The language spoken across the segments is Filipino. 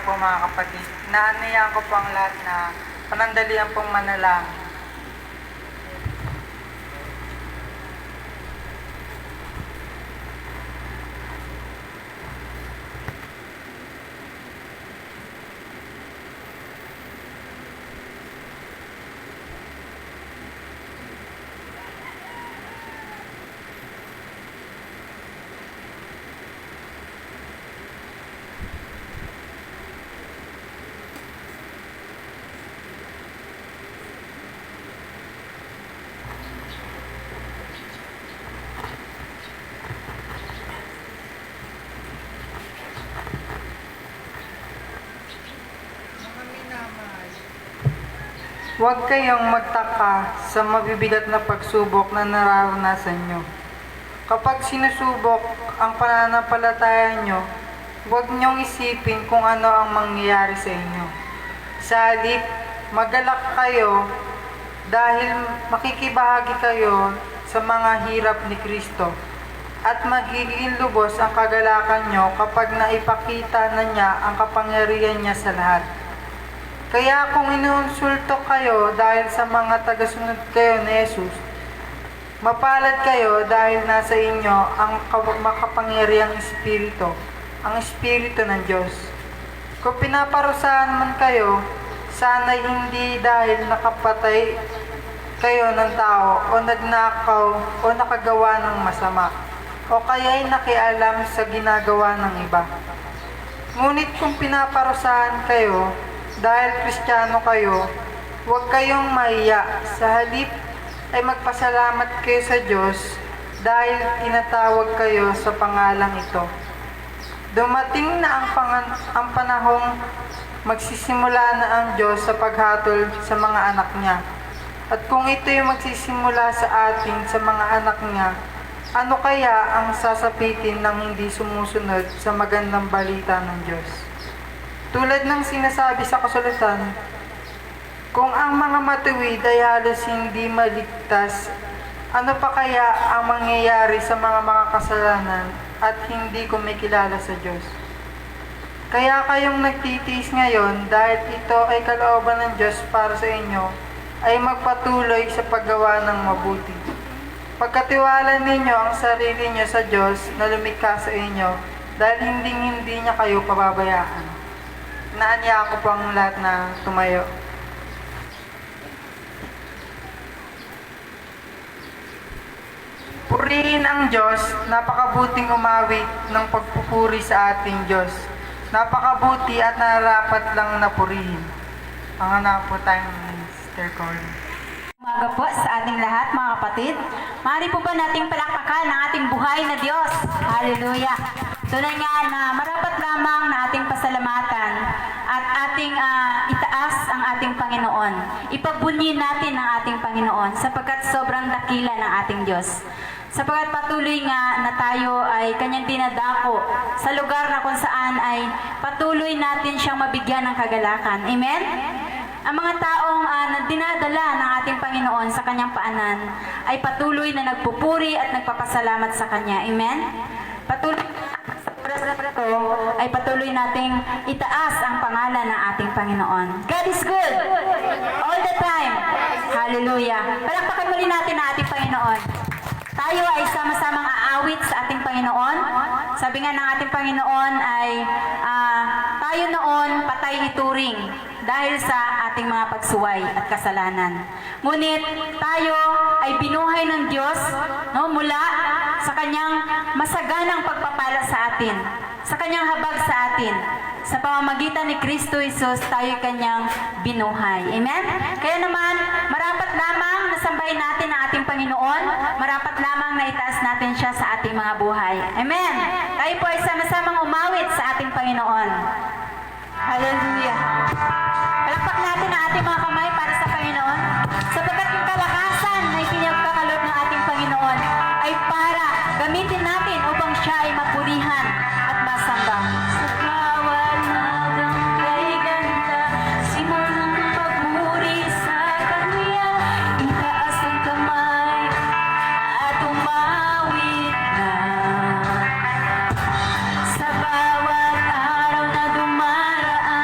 po mga kapatid. Inaanyayahan ko po ang lahat na panandalian pong manalangin. Huwag kayong magtaka sa mabibigat na pagsubok na nararanasan nyo. Kapag sinusubok ang pananampalataya nyo, huwag nyong isipin kung ano ang mangyayari sa inyo. Sa halip, magalak kayo dahil makikibahagi kayo sa mga hirap ni Kristo at magiging lubos ang kagalakan nyo kapag naipakita na niya ang kapangyarihan niya sa lahat. Kaya kung inuinsulto kayo dahil sa mga tagasunod kayo ni Jesus, mapalad kayo dahil nasa inyo ang makapangyarihang Espiritu, ang Espiritu ng Diyos. Kung pinaparusahan man kayo, sana'y hindi dahil nakapatay kayo ng tao o nagnakaw o nakagawa ng masama, o kaya'y nakialam sa ginagawa ng iba. Ngunit kung pinaparusahan kayo, dahil Kristiyano kayo, huwag kayong mahiya. Sa halip ay magpasalamat kayo sa Diyos dahil tinatawag kayo sa pangalang ito. Dumating na ang panahong magsisimula na ang Diyos sa paghatol sa mga anak niya. At kung ito'y magsisimula sa atin sa mga anak niya, ano kaya ang sasapitin ng hindi sumusunod sa magandang balita ng Diyos? Tulad ng sinasabi sa kasulatan, kung ang mga matuwid ay halos hindi maligtas, ano pa kaya ang mangyayari sa mga kasalanan at hindi kumikilala sa Diyos? Kaya kayong nagtitiis ngayon dahil ito ay kalooban ng Diyos para sa inyo, ay magpatuloy sa paggawa ng mabuti. Pagkatiwala ninyo ang sarili niyo sa Diyos na lumikha sa inyo dahil hindi niya kayo pababayaan. Inaanyayahan ko po ang lahat na tumayo. Purihin ang Diyos, napakabuting umawit ng pagpupuri sa ating Diyos. Napakabuti at nararapat lang na purihin. Pangalan po tayong Sister Corey. Umaga po sa ating lahat mga kapatid. Maaari po ba nating palakpakan ang ating buhay na Diyos? Hallelujah! Tunay nga na marapat lamang na ating pasalamatan at ating itaas ang ating Panginoon. Ipagbunyi natin ang ating Panginoon sapagkat sobrang dakila ng ating Diyos. Sapagkat patuloy nga na tayo ay kanyang dinadako sa lugar na kung saan ay patuloy natin siyang mabigyan ng kagalakan. Amen? Ang mga taong dinadala ng ating Panginoon sa kanyang paanan ay patuloy na nagpupuri at nagpapasalamat sa kanya. Amen? Patuloy ay patuloy nating itaas ang pangalan ng ating Panginoon. God is good all the time. Hallelujah. Palakpakan muli natin ang ating Panginoon. Tayo ay sama-samang aawit sa ating Panginoon. Sabi nga ng ating Panginoon ay tayo noon patay ituring dahil sa ating mga pagsuway at kasalanan. Ngunit tayo ay binuhay ng Diyos mula sa kanyang masaganang pagpapala sa atin, sa kanyang habag sa atin. Sa pamamagitan ni Kristo Jesus, tayo kanyang binuhay. Amen? Kaya naman, marapat lamang na sambahin natin ang ating Panginoon, marapat lamang na itaas natin siya sa ating mga buhay. Amen? Tayo po ay sama-samang umawit sa ating Panginoon. Hallelujah! Palakpak natin ang ating mga kamay para sa Panginoon, sapagkat yung kalakasan na ipinagkakaloob ng ating Panginoon ay para gamitin natin upang siya ay mapurihan at masamba. Sa bawat nagang kay ganda, simulang pagmuri sa Kanya, itaas ang kamay at umawit na. Sa bawat araw na dumaraan,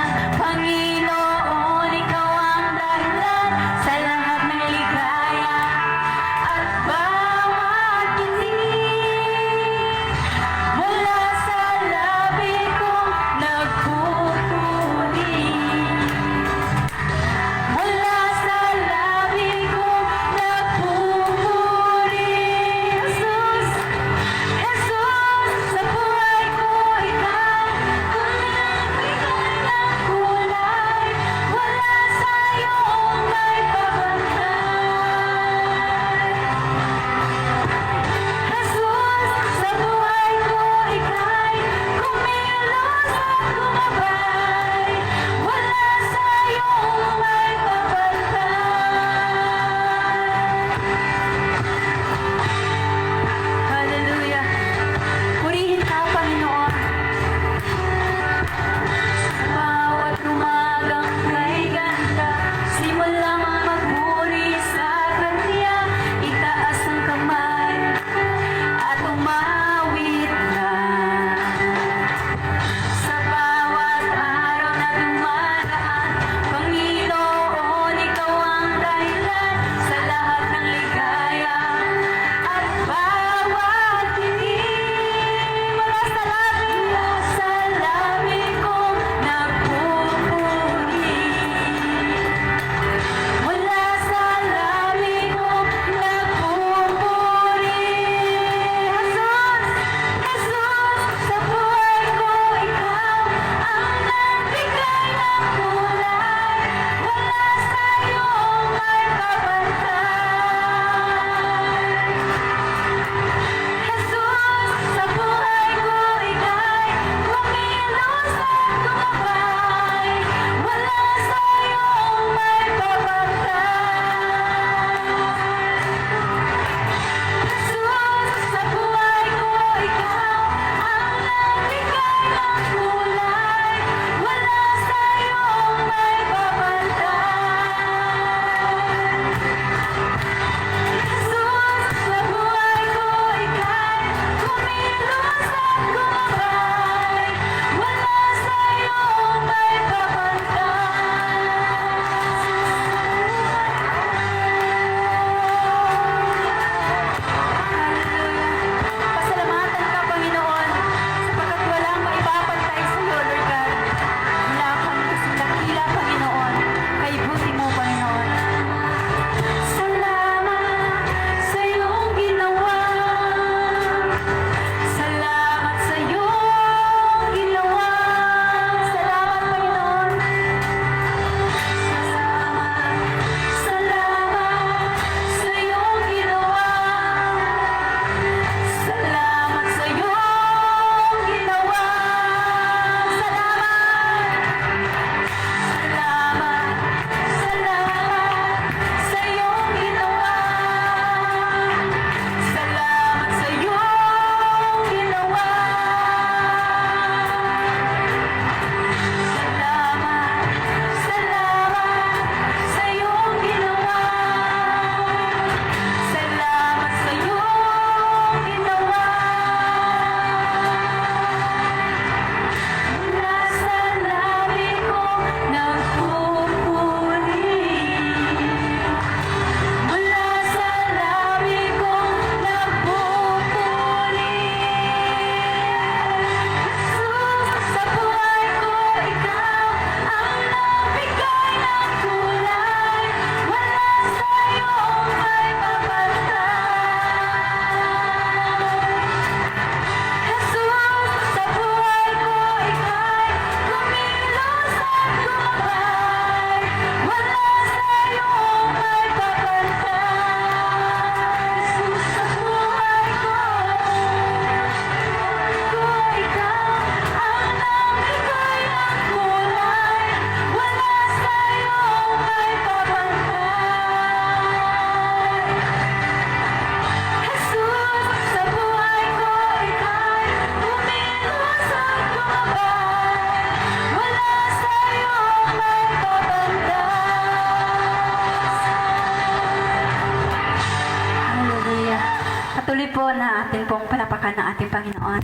Patuloy po na atin pong palapakan ng ating Panginoon.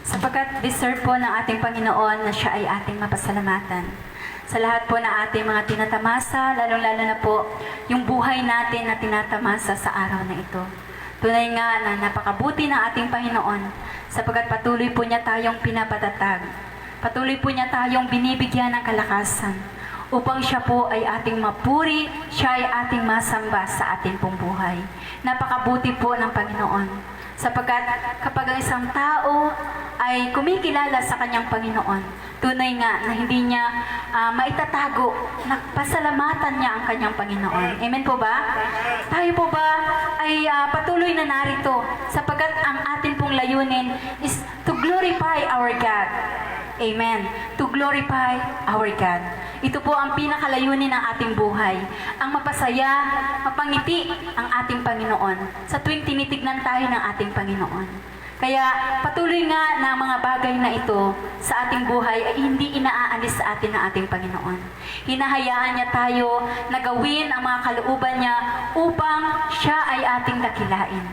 Sapagkat deserve po ng ating Panginoon na siya ay ating mapasalamatan. Sa lahat po ng ating mga tinatamasa, lalong-lalo na po yung buhay natin na tinatamasa sa araw na ito. Tunay nga na napakabuti ng ating Panginoon sapagkat patuloy po niya tayong pinapatatag. Patuloy po niya tayong binibigyan ng kalakasan upang siya po ay ating mapuri, siya ay ating masamba sa ating pong buhay. Napakabuti po ng Panginoon sapagkat kapag ang isang tao ay kumikilala sa kanyang Panginoon, tunay nga na hindi niya maitatago na pasalamatan niya ang kanyang Panginoon. Amen po ba? Tayo po ba ay patuloy na narito sapagkat ang atin pong layunin is to glorify our God. Amen. To glorify our God. Ito po ang pinakalayunin ng ating buhay. Ang mapasaya, mapangiti ang ating Panginoon sa tuwing tinitignan tayo ng ating Panginoon. Kaya patuloy nga na mga bagay na ito sa ating buhay ay hindi inaaalis sa atin ng ating Panginoon. Hinahayaan niya tayo na gawin ang mga kalooban niya upang siya ay ating dakilain.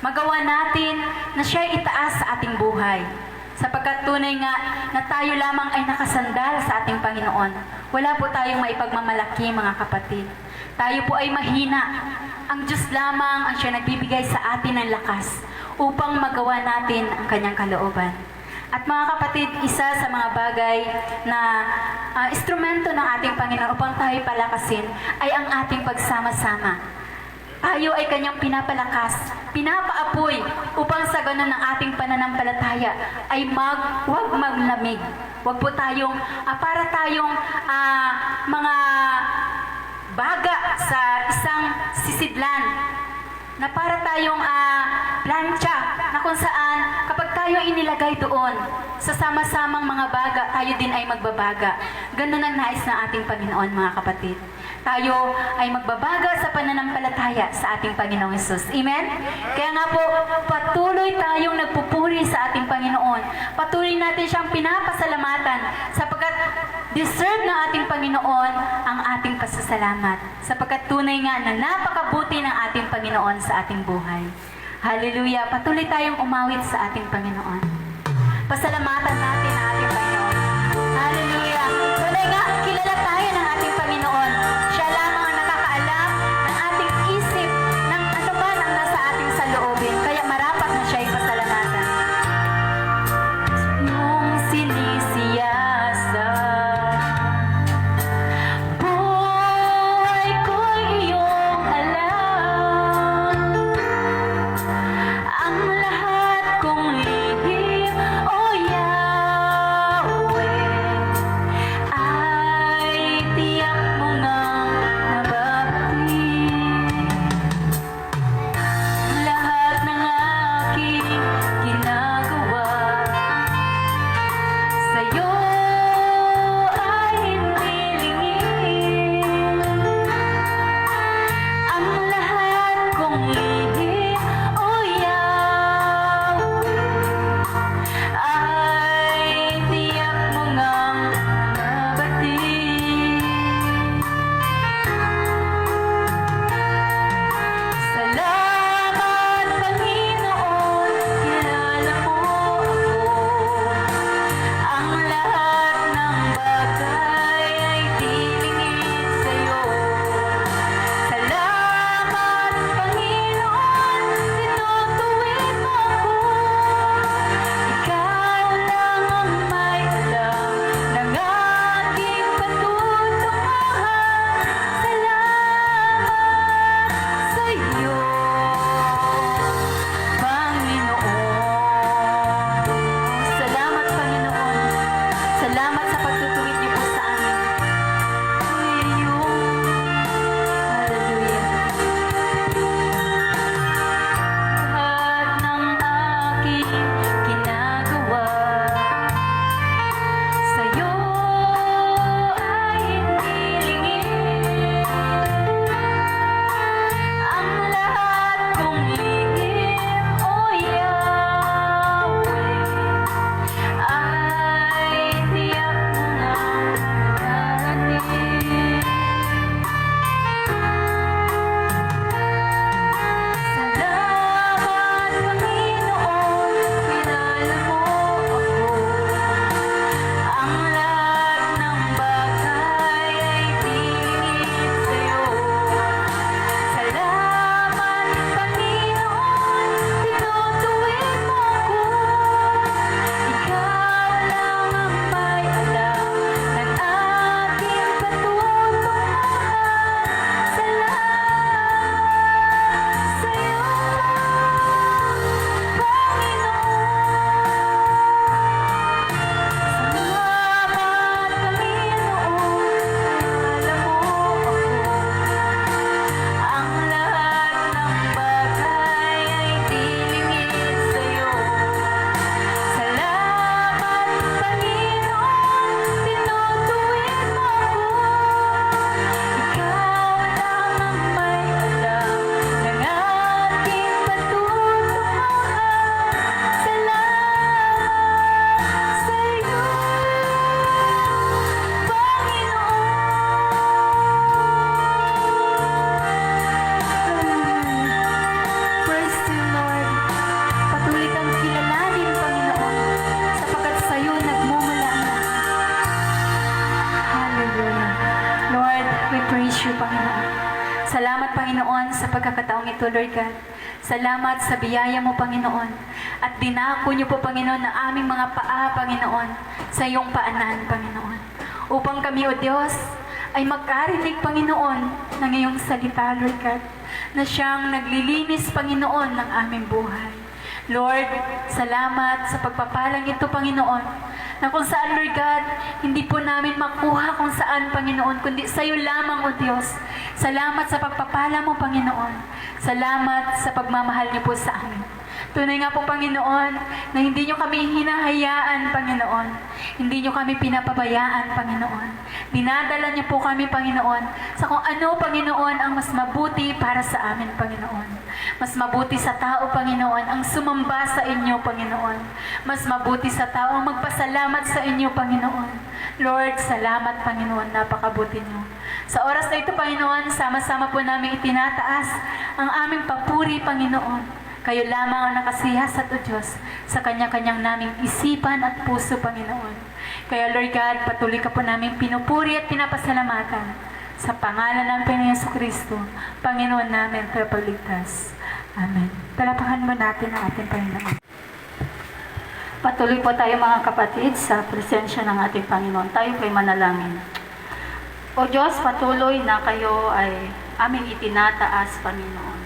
Magawa natin na siya ay itaas sa ating buhay. Sapagkat tunay nga na tayo lamang ay nakasandal sa ating Panginoon. Wala po tayong maipagmamalaki, mga kapatid. Tayo po ay mahina. Ang Diyos lamang ang siya nagbibigay sa atin ng lakas upang magawa natin ang kanyang kalooban. At mga kapatid, isa sa mga bagay na instrumento ng ating Panginoon upang tayo palakasin ay ang ating pagsama-sama. Tayo ay kanyang pinapalakas, pinapaapoy upang sa ganun ng ating pananampalataya ay huwag maglamig. Huwag po tayong, para tayong mga baga sa isang sisidlan na para tayong plancha na kung saan kapag tayo inilagay doon sa sama-samang mga baga, tayo din ay magbabaga. Ganun ang nais ng ating Panginoon, mga kapatid. Tayo ay magbabaga sa pananampalataya sa ating Panginoong Hesus. Amen? Kaya nga po, patuloy tayong nagpupuri sa ating Panginoon. Patuloy natin siyang pinapasalamatan sapagkat deserve ng ating Panginoon ang ating pasasalamat. Sapagkat tunay nga na napakabuti ng ating Panginoon sa ating buhay. Hallelujah! Patuloy tayong umawit sa ating Panginoon. Pasalamatan natin ang ating Panginoon. Hallelujah! Tunay nga, kilala tayo ng ating Panginoon. Siya lamang ang nakakaalam ng ating isip, ng ano ba ang nasa ating saloobin. Kaya marapat na siya ipasalamatan. Nung sinisiyasa, buhay ko'y iyong alam. Ang lahat kong lihim o yaman we praise you, Panginoon. Salamat, Panginoon, sa pagkakataong ito, Lord God. Salamat sa biyaya mo, Panginoon. At dinako niyo po, Panginoon, ang aming mga paa, Panginoon, sa iyong paanan, Panginoon. Upang kami, O Diyos, ay magkarinig, Panginoon, ng iyong salita, Lord God, na siyang naglilinis, Panginoon, ng aming buhay. Lord, salamat sa pagpapalang ito, Panginoon, na kung saan, Lord God, hindi po namin makuha kung saan, Panginoon, kundi sa iyo lamang, O Diyos. Salamat sa pagpapala mo, Panginoon. Salamat sa pagmamahal niyo po sa amin. Tunay nga po, Panginoon, na hindi niyo kami hinahayaan, Panginoon. Hindi niyo kami pinapabayaan, Panginoon. Dinadala niyo po kami, Panginoon, sa kung ano, Panginoon, ang mas mabuti para sa amin, Panginoon. Mas mabuti sa tao, Panginoon, ang sumamba sa inyo, Panginoon. Mas mabuti sa tao ang magpasalamat sa inyo, Panginoon. Lord, salamat, Panginoon, napakabuti niyo. Sa oras na ito, Panginoon, sama-sama po namin itinataas ang aming papuri, Panginoon. Kayo lamang ang nakasiyasat, O Diyos, sa kanya-kanyang naming isipan at puso, Panginoon. Kaya, Lord God, patuloy ka po namin pinupuri at pinapasalamatan sa pangalan ng Panginoon Jesucristo, Panginoon namin, tagapagligtas. Amen. Palapakan mo natin ang ating Panginoon. Patuloy po tayo, mga kapatid, sa presensya ng ating Panginoon. Tayo po'y manalangin. O Diyos, patuloy na kayo ay aming itinataas, Panginoon.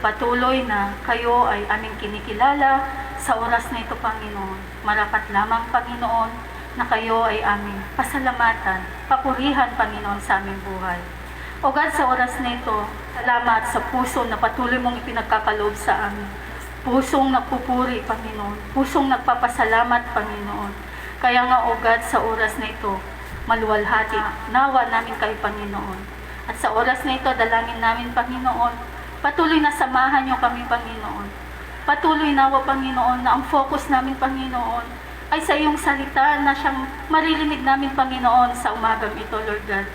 Patuloy na kayo ay aming kinikilala sa oras na ito, Panginoon. Marapat lamang, Panginoon, na kayo ay aming pasalamatan, papurihan, Panginoon, sa aming buhay. O God, sa oras na ito, salamat sa puso na patuloy mong ipinagkakaloob sa amin. Pusong nagpupuri, Panginoon. Pusong nagpapasalamat, Panginoon. Kaya nga, O God, sa oras na ito, maluwalhati, nawa namin kayo, Panginoon. At sa oras na ito, dalangin namin, Panginoon, patuloy na samahan niyo kami, Panginoon. Patuloy nawa, Panginoon, na ang focus namin, Panginoon, ay sa iyong salita na siyang maririnig namin, Panginoon, sa umagang ito, Lord God.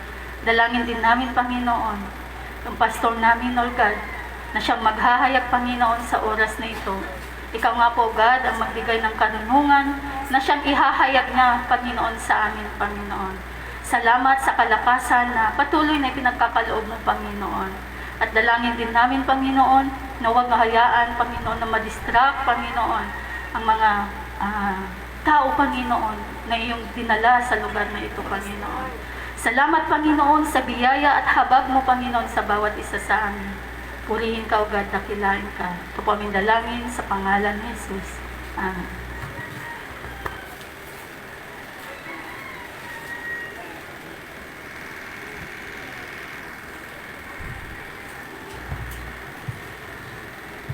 Dalangin din namin, Panginoon, yung pastor namin, Lord God, na siyang maghahayag, Panginoon, sa oras na ito. Ikaw nga po, God, ang magbigay ng karunungan na siyang ihahayag niya, Panginoon, sa amin, Panginoon. Salamat sa kalakasan na patuloy na ipinagkakaloob mo, Panginoon. At dalangin din namin, Panginoon, na huwag hayaan, Panginoon, na madistract, Panginoon, ang mga tao, Panginoon, na iyong dinala sa lugar na ito, Panginoon. Salamat, Panginoon, sa biyaya at habag mo, Panginoon, sa bawat isa sa amin. Purihin ka, O God, dakilain ka. Ito po aming dalangin sa pangalan ni Jesus. Amen.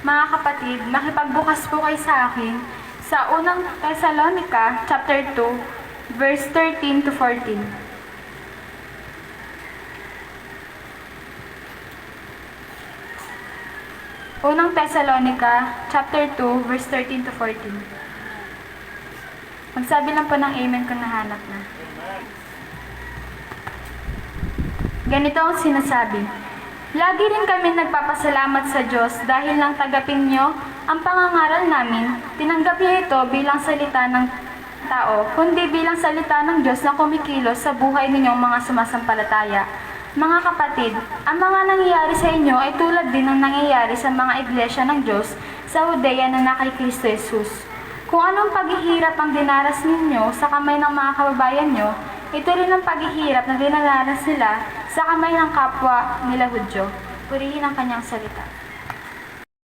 Mga kapatid, makipagbukas po kayo sa akin sa unang Thessalonica, chapter 2, verse 13 to 14. Unang Thessalonica, chapter 2, verse 13 to 14. Magsabi lang po ng amen kung nahanap na. Ganito ang sinasabi. Lagi rin kami nagpapasalamat sa Diyos dahil nang tagapin niyo ang pangangaral namin, tinanggap niyo ito bilang salita ng tao, kundi bilang salita ng Diyos na kumikilos sa buhay ninyong mga sumasampalataya. Mga kapatid, ang mga nangyayari sa inyo ay tulad din ng nangyayari sa mga iglesia ng Diyos sa Judea na na kay Kristo Jesus. Kung anong paghihirap ang dinaras ninyo sa kamay ng mga kababayan nyo, ito rin ang paghihirap na dinaranas nila sa kamay ng kapwa nila Hudyo. Purihin ang kanyang salita.